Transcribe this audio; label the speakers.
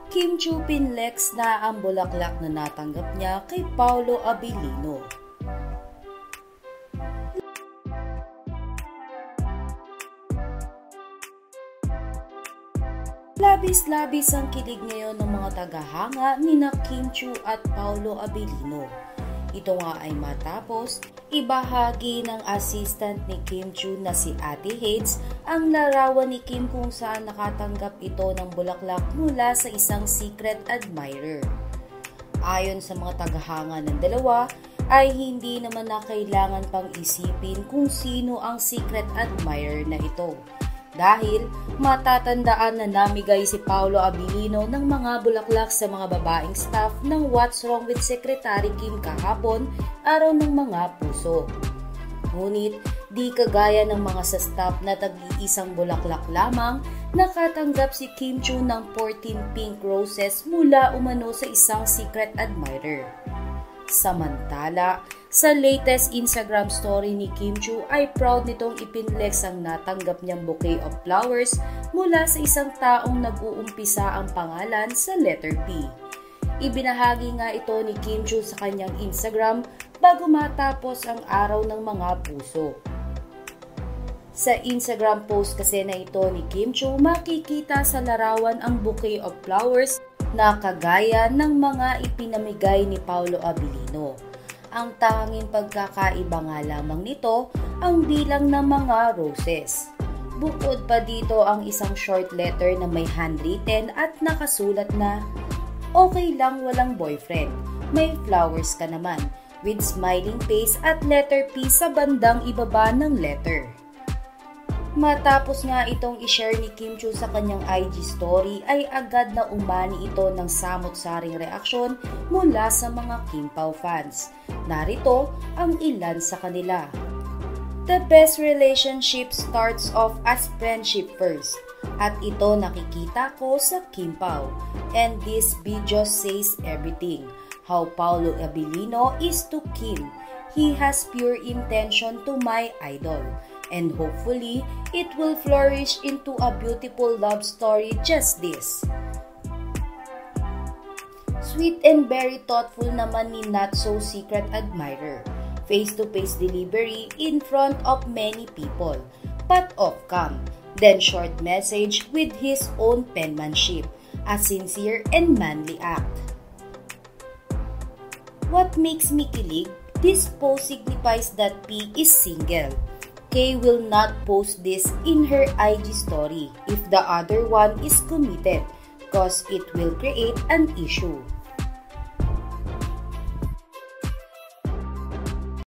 Speaker 1: Kim Chiu pinlex na ang bulaklak na natanggap niya kay Paolo Abilino. Labis-labis ang kilig ngayon ng mga tagahanga nina Kim Chiu at Paolo Abilino. Ito nga ay matapos ibahagi ng assistant ni Kim Chiu na si Ate Hades ang larawan ni Kim kung saan nakatanggap ito ng bulaklak mula sa isang secret admirer. Ayon sa mga tagahanga ng dalawa, ay hindi naman na kailangan pang isipin kung sino ang secret admirer na ito. Dahil matatandaan na namigay si Paolo Abilino ng mga bulaklak sa mga babaeng staff ng What's Wrong with Secretary Kim kahapon, araw ng mga puso. Ngunit di kagaya ng mga sa staff na tag-iisang bulaklak lamang, nakatanggap si Kim Chiu ng 14 pink roses mula umano sa isang secret admirer. Samantala, sa latest Instagram story ni Kim Chiu ay proud nitong ipinlex ang natanggap niyang bouquet of flowers mula sa isang taong nag-uumpisa ang pangalan sa letter P. Ibinahagi nga ito ni Kim Chiu sa kanyang Instagram bago matapos ang araw ng mga puso. Sa Instagram post kasi na ito ni Kim Chiu, makikita sa larawan ang bouquet of flowers na kagaya ng mga ipinamigay ni Paolo Abilino. Ang tanging pagkakaiba nga lamang nito ang bilang ng mga roses. Bukod pa dito ang isang short letter na may handwritten at nakasulat na, "Okay lang walang boyfriend, may flowers ka naman," with smiling face at letter P sa bandang ibaba ng letter. Matapos nga itong i-share ni Kim Chiu sa kanyang IG story ay agad na umani ito ng samot-saring reaksyon mula sa mga Kim Pao fans. Narito ang ilan sa kanila. The best relationship starts off as friendship first. At ito nakikita ko sa Kim Pao. And this video says everything. How Paolo Abilino is to Kim. He has pure intention to my idol. And hopefully, it will flourish into a beautiful love story just this. Sweet and very thoughtful naman ni Not So Secret Admirer. Face-to-face delivery in front of many people, but off-cam. Then short message with his own penmanship. A sincere and manly act. What makes me kilig? This post signifies that P is single. K will not post this in her IG story if the other one is committed, cause it will create an issue.